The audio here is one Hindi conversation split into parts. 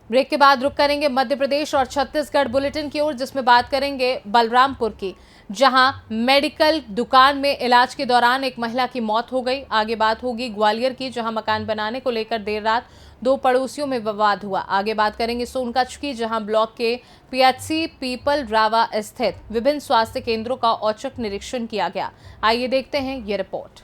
ब्रेक के बाद रुक करेंगे मध्य प्रदेश और छत्तीसगढ़ बुलेटिन की ओर, जिसमें बात करेंगे बलरामपुर की, जहां मेडिकल दुकान में इलाज के दौरान एक महिला की मौत हो गई। आगे बात होगी ग्वालियर की, जहां मकान बनाने को लेकर देर रात दो पड़ोसियों में विवाद हुआ। आगे बात करेंगे सोनकच्छ की, जहां ब्लॉक के पीएचसी पीपल रावा स्थित विभिन्न स्वास्थ्य केंद्रों का औचक निरीक्षण किया गया। आइए देखते हैं ये रिपोर्ट।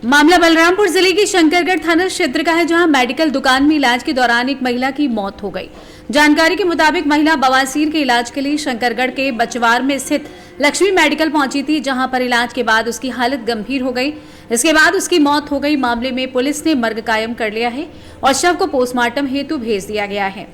मामला बलरामपुर जिले के शंकरगढ़ थाना क्षेत्र का है, जहां मेडिकल दुकान में इलाज के दौरान एक महिला की मौत हो गई। जानकारी के मुताबिक महिला बवासीर के इलाज के लिए शंकरगढ़ के बचवार में स्थित लक्ष्मी मेडिकल पहुंची थी, जहां पर इलाज के बाद उसकी हालत गंभीर हो गई। इसके बाद उसकी मौत हो गई। मामले में पुलिस ने मर्ग कायम कर लिया है और शव को पोस्टमार्टम हेतु भेज दिया गया है।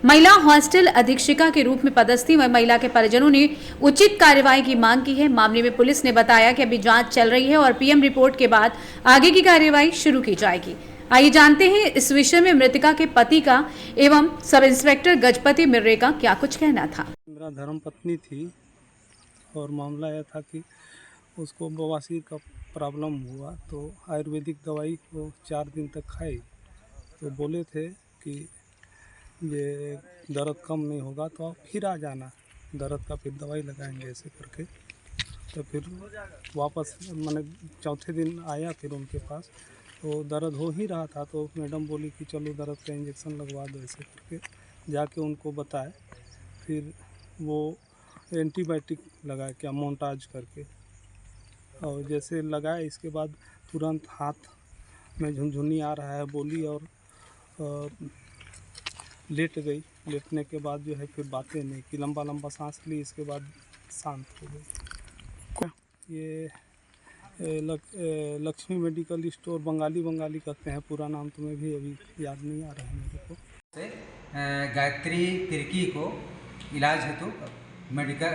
महिला हॉस्टल अधीक्षिका के रूप में पदस्थ थी। महिला के परिजनों ने उचित कार्रवाई की मांग की है। मामले में पुलिस ने बताया कि अभी जांच चल रही है और पीएम रिपोर्ट के बाद आगे की कार्रवाई शुरू की जाएगी। आइए जानते हैं इस विषय में मृतका के पति का एवं सब इंस्पेक्टर गजपति मिर्रे का क्या कुछ कहना था। मेरा धर्मपत्नी थी और मामला यह था कि उसको बवासीर का प्रॉब्लम हुआ, तो आयुर्वेदिक दवाई वो 4 दिन तक खाई। तो बोले थे कि ये दर्द कम नहीं होगा तो आप फिर आ जाना, दर्द का फिर दवाई लगाएंगे ऐसे करके। तो फिर वापस मैंने चौथे दिन आया फिर उनके पास, तो दर्द हो ही रहा था। तो मैडम बोली कि चलो दर्द का इंजेक्शन लगवा दो ऐसे करके। जाके उनको बताए, फिर वो एंटीबायोटिक लगाए क्या मोन्टाज करके, और जैसे लगाए इसके बाद तुरंत हाथ में झुनझुनी आ रहा है बोली, और लेट गई। लेटने के बाद जो है फिर बातें नहीं की, लंबा लंबा सांस ली, इसके बाद शांत हो गई। ये लक्ष्मी मेडिकल स्टोर, बंगाली कहते हैं, पूरा नाम तुम्हें भी अभी याद नहीं आ रहा है मेरे को। गायत्री तिर्की को इलाज हेतु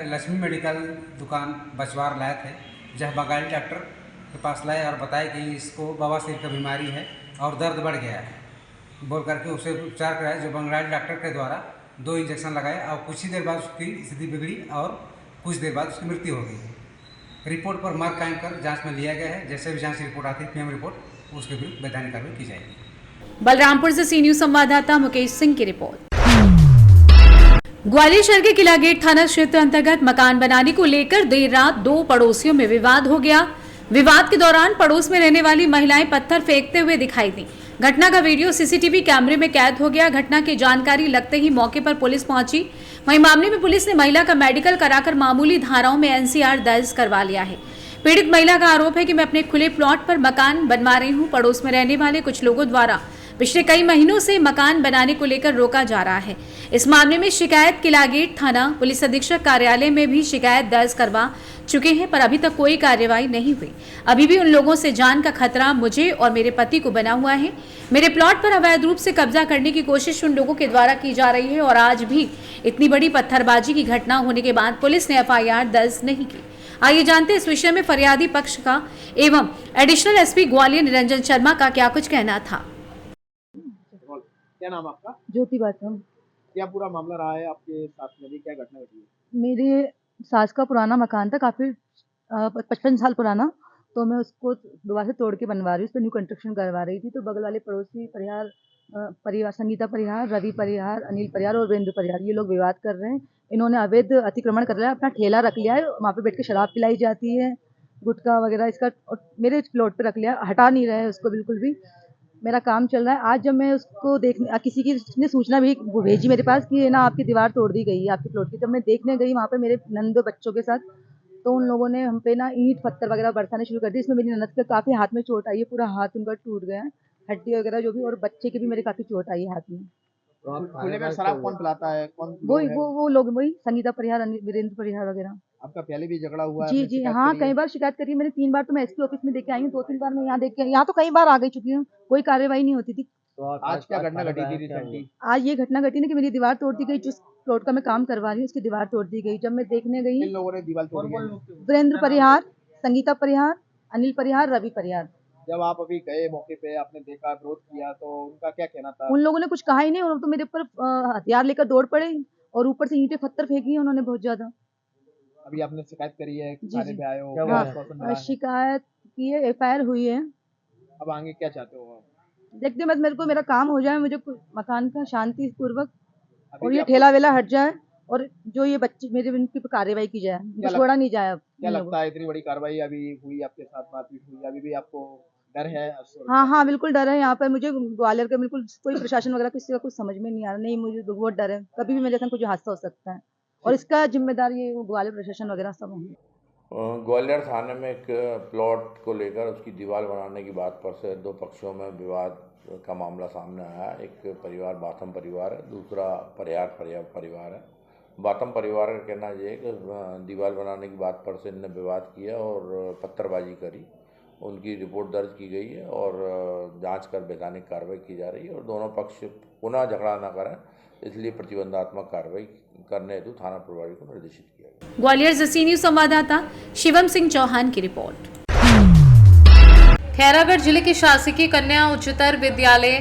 लक्ष्मी मेडिकल दुकान बचवार लाए थे, जहाँ बंगाली डॉक्टर के पास लाए और बताया कि इसको बवासीर का बीमारी है और दर्द बढ़ गया है, बोल करके उसे उपचार कराया। जो बंगाली डॉक्टर के द्वारा 2 इंजेक्शन लगाए और कुछ ही देर बाद उसकी स्थिति बिगड़ी और कुछ देर बाद उसकी मृत्यु हो गई। रिपोर्ट पर मर्ग कायम कर जांच में लिया गया है। जैसे भी जांच रिपोर्ट आती है पीएम रिपोर्ट, उसके विरुद्ध वैधानिक कार्रवाई की जाएगी। बलरामपुर से सी न्यूज संवाददाता मुकेश सिंह की रिपोर्ट। ग्वालियर शहर के किला गेट थाना क्षेत्र अंतर्गत मकान बनाने को लेकर देर रात 2 पड़ोसियों में विवाद हो गया। विवाद के दौरान पड़ोस में रहने वाली महिलाएं पत्थर फेंकते हुए दिखाई दी। घटना का वीडियो सीसीटीवी कैमरे में कैद हो गया। घटना की जानकारी लगते ही मौके पर पुलिस पहुंची। वहीं मामले में पुलिस ने महिला का मेडिकल कराकर मामूली धाराओं में एनसीआर दर्ज करवा लिया है। पीड़ित महिला का आरोप है कि मैं अपने खुले प्लॉट पर मकान बनवा रही हूं। पड़ोस में रहने वाले कुछ लोगों द्वारा पिछले कई महीनों से मकान बनाने को लेकर रोका जा रहा है। इस मामले में शिकायत किला गेट थाना पुलिस अधीक्षक कार्यालय में भी शिकायत दर्ज करवा चुके हैं, पर अभी तक कोई कार्रवाई नहीं हुई। अभी भी उन लोगों से जान का खतरा मुझे और मेरे पति को बना हुआ है। मेरे प्लॉट पर अवैध रूप से कब्जा करने की कोशिश उन लोगों के द्वारा की जा रही है और आज भी इतनी बड़ी पत्थरबाजी की घटना होने के बाद पुलिस ने एफआईआर दर्ज नहीं की। आइए जानते हैं इस विषय में फरियादी पक्ष का एवं एडिशनल एसपी ग्वालियर निरंजन शर्मा का क्या कुछ कहना था। क्या नाम आपका? ज्योति बाथम। क्या पूरा मामला रहा है आपके साथ में, भी क्या घटना घटी है? मेरे सास का पुराना मकान था, काफ़ी 55 साल पुराना, तो मैं उसको दोबारा से तोड़ के बनवा रही हूँ, उस पर न्यू कंस्ट्रक्शन करवा रही थी। तो बगल वाले पड़ोसी परिवार संगीता परिहार, रवि परिहार, अनिल परिहार और वीरेंद्र परिहार, ये लोग विवाद कर रहे हैं। इन्होंने अवैध अतिक्रमण कर लिया, अपना ठेला रख लिया है, वहाँ पे बैठ के शराब पिलाई जाती है, गुटखा वगैरह इसका, और मेरे प्लॉट पे रख लिया, हटा नहीं रहे उसको बिल्कुल भी। मेरा काम चल रहा है। आज जब मैं उसको देखने, किसी की ने सूचना भी भेजी मेरे पास कि ना आपकी दीवार तोड़ दी गई है आपके प्लॉट की। जब मैं देखने गई वहाँ पे मेरे नंद बच्चों के साथ, तो उन लोगों ने हम पे ना ईंट पत्थर वगैरह बरसाने शुरू कर दी। इसमें मेरी ननद के काफ़ी हाथ में चोट आई है, पूरा हाथ उनका टूट गया है, हड्डी वगैरह जो भी, और बच्चे के भी मेरे काफ़ी चोट आई है हाथ में। तो आप खुले में शराब कौन पिलाता है? कौन? वो लोग, वही संगीता परिहार, वीरेंद्र परिहार वगैरह। आपका पहले भी झगड़ा हुआ है? जी हाँ, कई बार शिकायत करी है मैंने। 3 बार तो मैं एसपी ऑफिस में देके आई हूँ, 2-3 बार मैं यहाँ देख के, यहाँ तो कई बार आ गई चुकी हूँ, कोई कार्रवाई नहीं होती थी। तो आज क्या घटना घटी थी रिसेंटली? आज ये घटना घटी ना कि मेरी दीवार तोड़ दी गई। जिस प्लॉट का मैं काम करवा रही हूँ उसकी दीवार तोड़ दी गई। जब मैं देखने गई, किन लोगों ने दीवार तोड़ी है? वीरेंद्र परिहार, संगीता परिहार, अनिल परिहार, रवि परिहार। जब आप अभी गए मौके पे, आपने देखा, विरोध किया, तो उनका क्या कहना था? उन लोगों ने कुछ कहा ही नहीं, उन्होंने तो मेरे ऊपर हथियार लेकर दौड़ पड़े और ऊपर से ईंटें पत्थर फेंकी उन्होंने बहुत ज्यादा। अभी आपने शिकायत करी है, थाने पे आए हो? हाँ, शिकायत की है, FIR हुई है। अब आगे क्या चाहते हो आप? देखते हैं, बस मेरे को मेरा काम हो जाए, मुझे मकान का शांति पूर्वक, अभी और भी ये आपको ठेला वेला हट जाए, और जो ये बच्चे मेरे इनकी कार्रवाई की जाए, क्या छोड़ा नहीं जाए अब क्या इन लोगों लगता है इतनी बड़ी कार्रवाई अभी हुई, आपके साथ मारपीट हुई, अभी भी आपको डर है? हाँ हाँ, बिल्कुल डर है। यहाँ पर मुझे ग्वालियर का बिल्कुल कोई प्रशासन वगैरह किसी का कुछ समझ में नहीं आ रहा। नहीं, मुझे तो बहुत डर है, कभी भी मेरे साथ कुछ हादसा हो सकता है, और इसका जिम्मेदार ये ग्वालियर प्रशासन वगैरह सब होंगे। ग्वालियर थाने में एक प्लॉट को लेकर उसकी दीवार बनाने की बात पर से दो पक्षों में विवाद का मामला सामने आया। एक परिवार बाथम परिवार है, दूसरा परिहार परिवार है। बाथम परिवार का कहना यह है कि दीवार बनाने की बात पर से इनने विवाद किया और पत्थरबाजी करी। उनकी रिपोर्ट दर्ज की गई है और जांच कर वैधानिक कार्रवाई की जा रही है, और दोनों पक्ष पुनः झगड़ा न करें इसलिए प्रतिबंधात्मक कार्रवाई करने हेतु थाना प्रभारी को निर्देशित किया गया। ग्वालियर से सी न्यूज संवाददाता शिवम सिंह चौहान की रिपोर्ट। खैरागढ़ जिले के शासकीय कन्या उच्चतर विद्यालय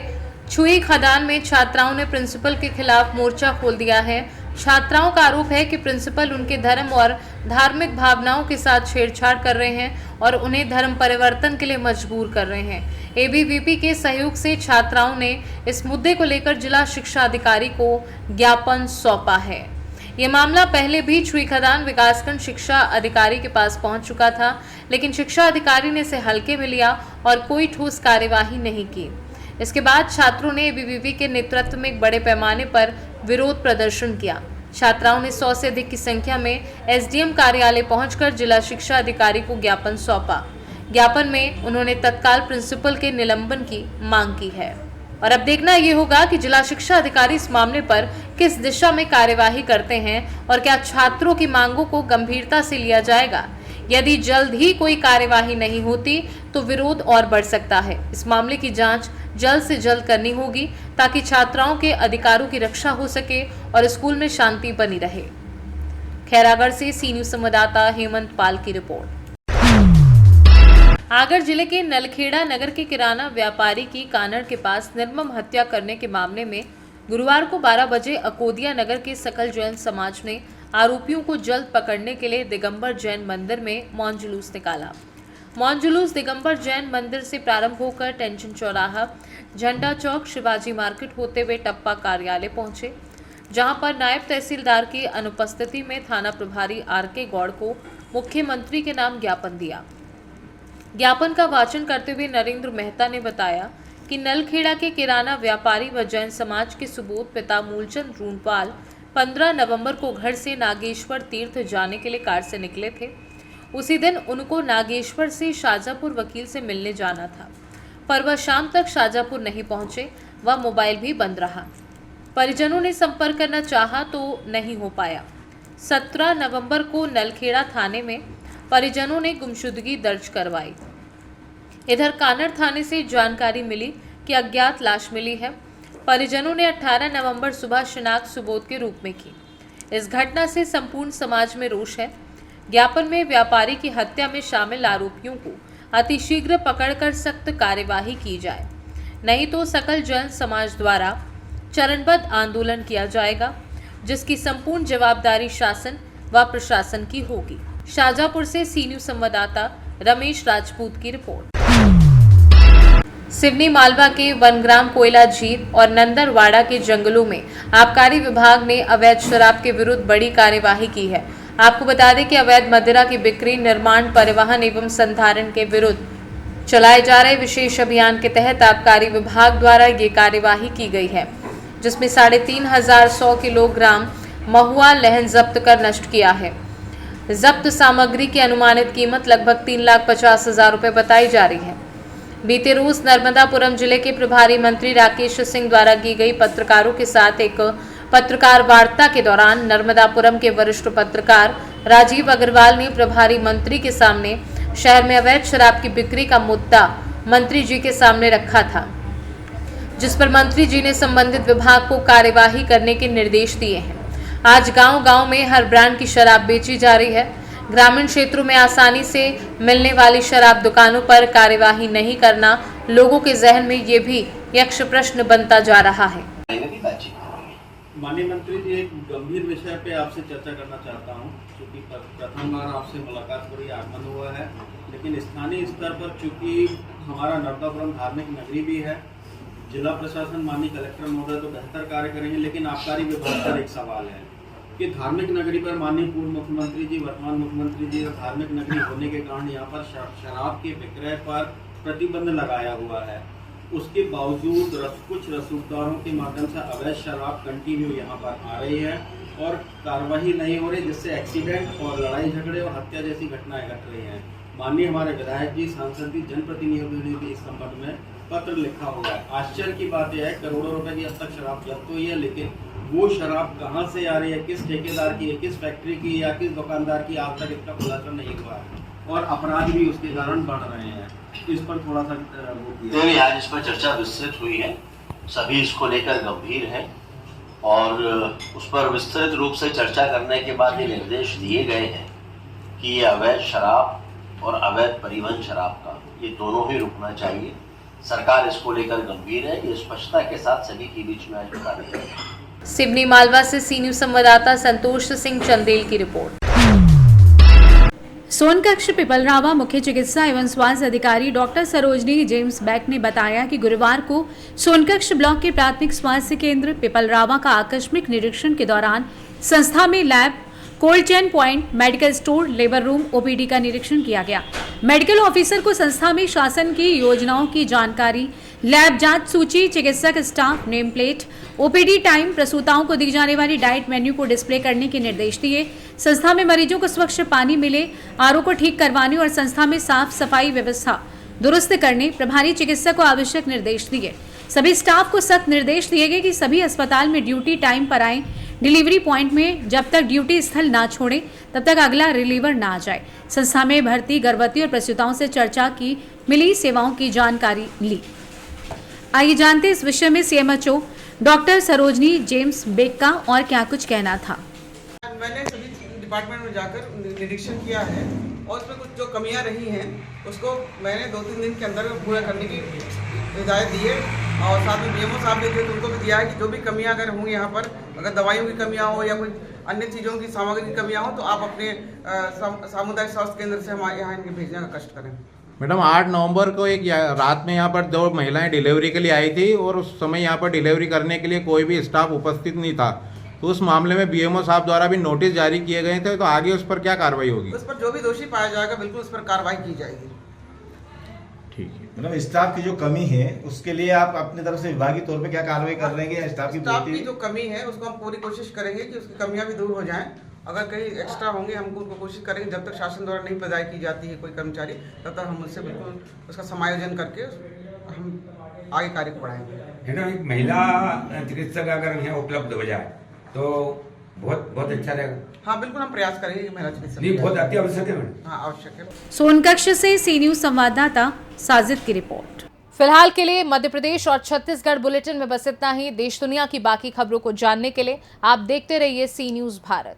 छुई खदान में छात्राओं ने प्रिंसिपल के खिलाफ मोर्चा खोल दिया है। छात्राओं का आरोप है कि प्रिंसिपल उनके धर्म और धार्मिक भावनाओं के साथ छेड़छाड़ कर रहे हैं और उन्हें धर्म परिवर्तन के लिए मजबूर कर रहे हैं। एबीवीपी के सहयोग से छात्राओं ने इस मुद्दे को लेकर जिला शिक्षा अधिकारी को ज्ञापन सौंपा है। ये मामला पहले भी छुई खदान विकासखंड शिक्षा अधिकारी के पास पहुंच चुका था, लेकिन शिक्षा अधिकारी ने इसे हल्के में लिया और कोई ठोस कार्यवाही नहीं की। इसके बाद छात्रों ने एबीवीपी के नेतृत्व में एक बड़े पैमाने पर विरोध प्रदर्शन किया। छात्राओं ने 100 से अधिक की संख्या में एसडीएम कार्यालय पहुंचकर जिला शिक्षा अधिकारी को ज्ञापन सौंपा। ज्ञापन में उन्होंने तत्काल प्रिंसिपल के निलंबन की मांग की है, और अब देखना ये होगा कि जिला शिक्षा अधिकारी इस मामले पर किस दिशा में कार्यवाही करते हैं और क्या छात्रों की मांगों को गंभीरता से लिया जाएगा। यदि जल्द ही कोई कार्यवाही नहीं होती तो विरोध और बढ़ सकता है। इस मामले की जांच जल्द से जल्द करनी होगी ताकि छात्राओं के अधिकारों की रक्षा हो सके और स्कूल में शांति बनी रहे। खैरागढ़ से सी न्यूज संवाददाता हेमंत पाल की रिपोर्ट। आगर जिले के नलखेड़ा नगर के किराना व्यापारी की कानड़ के पास निर्मम हत्या करने के मामले में गुरुवार को 12 बजे अकोदिया नगर के सकल जैन समाज ने आरोपियों को जल्द पकड़ने के लिए दिगंबर जैन मंदिर में मौन जुलूस निकाला। मौन जुलूस दिगंबर जैन मंदिर से प्रारंभ होकर टेंशन चौराहा, झंडा चौक, शिवाजी मार्केट होते हुए टप्पा कार्यालय पहुंचे, जहां पर नायब तहसीलदार की अनुपस्थिति में थाना प्रभारी आर.के. गौड़ को मुख्यमंत्री के नाम ज्ञापन दिया। ज्ञापन का वाचन करते हुए नरेंद्र मेहता ने बताया कि नलखेड़ा के किराना व्यापारी व जैन समाज के सुबोध पिता मूलचंद रूनपाल 15 नवंबर को घर से नागेश्वर तीर्थ जाने के लिए कार से निकले थे। उसी दिन उनको नागेश्वर से शाजापुर वकील से मिलने जाना था, पर वह शाम तक शाजापुर नहीं पहुंचे। वह मोबाइल भी बंद रहा। परिजनों ने संपर्क करना चाहा तो नहीं हो पाया। 17 नवंबर को नलखेड़ा थाने में परिजनों ने गुमशुदगी दर्ज करवाई। इधर कानड़ थाने से जानकारी मिली कि अज्ञात लाश मिली है। परिजनों ने 18 नवंबर सुबह शिनाख्त सुबोध के रूप में की। इस घटना से संपूर्ण समाज में रोष है। ज्ञापन में व्यापारी की हत्या में शामिल आरोपियों को अतिशीघ्र पकड़कर सख्त कार्यवाही की जाए, नहीं तो सकल जैन समाज द्वारा चरणबद्ध आंदोलन किया जाएगा, जिसकी संपूर्ण जवाबदारी शासन व प्रशासन की होगी। शाजापुर से सी न्यूज संवाददाता रमेश राजपूत की रिपोर्ट। सिवनी मालवा के वनग्राम कोयला झील और नंदरवाड़ा के जंगलों में आबकारी विभाग ने अवैध शराब के विरुद्ध बड़ी कार्यवाही की है। आपको बता दें कि अवैध मदिरा की बिक्री, निर्माण, परिवहन एवं संधारण के विरुद्ध चलाए जा रहे विशेष अभियान के तहत आबकारी विभाग द्वारा ये कार्यवाही की गई है, जिसमें 3,500 किलोग्राम महुआ लहन जब्त कर नष्ट किया है। जब्त सामग्री की अनुमानित कीमत लगभग 3,50,000 रुपये बताई जा रही है। बीते रोज नर्मदापुरम जिले के प्रभारी मंत्री राकेश सिंह द्वारा की गई पत्रकारों के साथ एक पत्रकार वार्ता के दौरान नर्मदापुरम के वरिष्ठ पत्रकार राजीव अग्रवाल ने प्रभारी मंत्री के सामने शहर में अवैध शराब की बिक्री का मुद्दा मंत्री जी के सामने रखा था, जिस पर मंत्री जी ने संबंधित विभाग को कार्यवाही करने के निर्देश दिए हैं। आज गांव-गांव में हर ब्रांड की शराब बेची जा रही है। ग्रामीण क्षेत्रों में आसानी से मिलने वाली शराब दुकानों पर कार्यवाही नहीं करना लोगों के जहन में ये भी यक्ष प्रश्न बनता जा रहा है। माननीय मंत्री जी, एक गंभीर विषय पे आपसे चर्चा करना चाहता हूँ, क्योंकि प्रथम बार आपसे मुलाकात हो रही, आगमन हुआ है, लेकिन स्थानीय स्तर पर चूंकि हमारा नर्मदापुरम धार्मिक नगरी भी है, जिला प्रशासन माननीय कलेक्टर महोदय तो बेहतर कार्य करेंगे, लेकिन आबकारी विभाग पर एक सवाल है कि धार्मिक नगरी पर माननीय पूर्व मुख्यमंत्री जी, वर्तमान मुख्यमंत्री जी, धार्मिक नगरी होने के कारण यहाँ पर शराब के विक्रय पर प्रतिबंध लगाया हुआ है। उसके बावजूद कुछ रसूखदारों के माध्यम से अवैध शराब कंटिन्यू यहाँ पर आ रही है और कार्रवाई नहीं हो रही, जिससे एक्सीडेंट और लड़ाई झगड़े और हत्या जैसी घटनाएं घट रही हैं। माननीय हमारे विधायक जी, सांसद जी, जनप्रतिनिधियों ने भी इस संबंध में पत्र लिखा हुआ है। आश्चर्य की बात यह है करोड़ों रुपए की अब तक शराब जब्त हुई है, लेकिन वो शराब कहाँ से आ रही है, किस ठेकेदार की है, किस फैक्ट्री की या किस दुकानदार की, आज तक इसका खुलासा नहीं हुआ है और अपराध भी उसके कारण बढ़ रहे हैं। इस पर थोड़ा सा वो आज इस पर चर्चा विस्तृत हुई है, सभी इसको लेकर गंभीर हैं और उस पर विस्तृत रूप से चर्चा करने के बाद ये निर्देश दिए गए हैं कि ये अवैध शराब और अवैध परिवहन शराब का ये दोनों ही रुकना चाहिए। सरकार इसको लेकर गंभीर है, ये स्पष्टता के साथ सभी के बीच में आज बता रही है। सिवनी मालवा से सी न्यूज संवाददाता संतोष सिंह चंदेल की रिपोर्ट। सोनकक्ष पिपलरावा मुख्य चिकित्सा एवं स्वास्थ्य अधिकारी डॉक्टर सरोजनी जेम्स बैक ने बताया कि गुरुवार को सोनकक्ष ब्लॉक के प्राथमिक स्वास्थ्य केंद्र पिपलरावा का आकस्मिक निरीक्षण के दौरान संस्था में lab, cold chain point, medical store, labour room, OPD का निरीक्षण किया गया। मेडिकल ऑफिसर को संस्था में शासन की योजनाओं की जानकारी, लैब जांच सूची, चिकित्सक staff, name plate, OPD time, प्रसूताओं को दी जाने वाली डाइट मेन्यू को डिस्प्ले करने के निर्देश दिए। संस्था में मरीजों को स्वच्छ पानी मिले, आरओ को ठीक करवाने और संस्था में साफ सफाई व्यवस्था दुरुस्त करने प्रभारी चिकित्सक को आवश्यक निर्देश दिए। सभी स्टाफ को सख्त निर्देश दिए गए कि सभी अस्पताल में ड्यूटी टाइम पर आएं। डिलीवरी पॉइंट में जब तक ड्यूटी स्थल ना छोड़ें तब तक अगला रिलीवर ना आ जाए। संस्था में भर्ती गर्भवती और प्रसूताओं से चर्चा की, मिली सेवाओं की जानकारी ली। आइए जानते इस विषय में CMHO doctor Sarojini James Beck का और क्या कुछ कहना था। मैंने सभी डिपार्टमेंट में जाकर निरीक्षण किया है और उसमें कुछ जो कमियां रही हैं उसको मैंने 2-3 दिन के अंदर पूरा करने की हिदायत दी है और साथ में बीएमओ साहब भी थे तो उनको भी दिया है कि जो भी कमियां अगर होंगी यहाँ पर, अगर दवाइयों की कमियां हो या कोई अन्य चीज़ों की सामग्री की कमियां हो तो आप अपने सामुदायिक स्वास्थ्य केंद्र से हमारे यहाँ इनके भेजने का कष्ट करें। मैडम 8 नवंबर को एक रात में यहाँ पर 2 महिलाएं डिलीवरी के लिए आई थी और उस समय यहाँ पर डिलीवरी करने के लिए कोई भी स्टाफ उपस्थित नहीं था, तो उस मामले में बीएमओ साहब द्वारा भी नोटिस जारी किए गए थे, तो आगे उस पर क्या कार्रवाई होगी? उस पर जो भी दोषी पाया जाएगा बिल्कुल उस पर कार्रवाई की जाएगी। ठीक है। मतलब स्टाफ की जो कमी है उसके लिए आप अपनी तरफ से विभागीय तौर पे क्या कार्रवाई कर रहे हैं? स्टाफ की जो कमी है उसको हम पूरी कोशिश करेंगे कि उसकी कमियां भी दूर हो जाएं। अगर कहीं एक्स्ट्रा होंगे हमको उनको कोशिश करेंगे, जब तक शासन द्वारा नहीं बधाई की जाती है कोई कर्मचारी तब तक हम उससे बिल्कुल उसका समायोजन करके हम आगे कार्य को बढ़ाएंगे। एक महिला चिकित्सक अगर यहाँ उपलब्ध हो जाए तो बहुत अच्छा रहेगा। हाँ बिल्कुल, हम प्रयास करेंगे कि महिला चिकित्सक नहीं, बहुत अति आवश्यक है। हाँ आवश्यक है। सोनकक्ष से सी न्यूज संवाददाता साजिद की रिपोर्ट। फिलहाल के लिए मध्य प्रदेश और छत्तीसगढ़ बुलेटिन में बस इतना ही। देश दुनिया की बाकी खबरों को जानने के लिए आप देखते रहिए सी न्यूज भारत।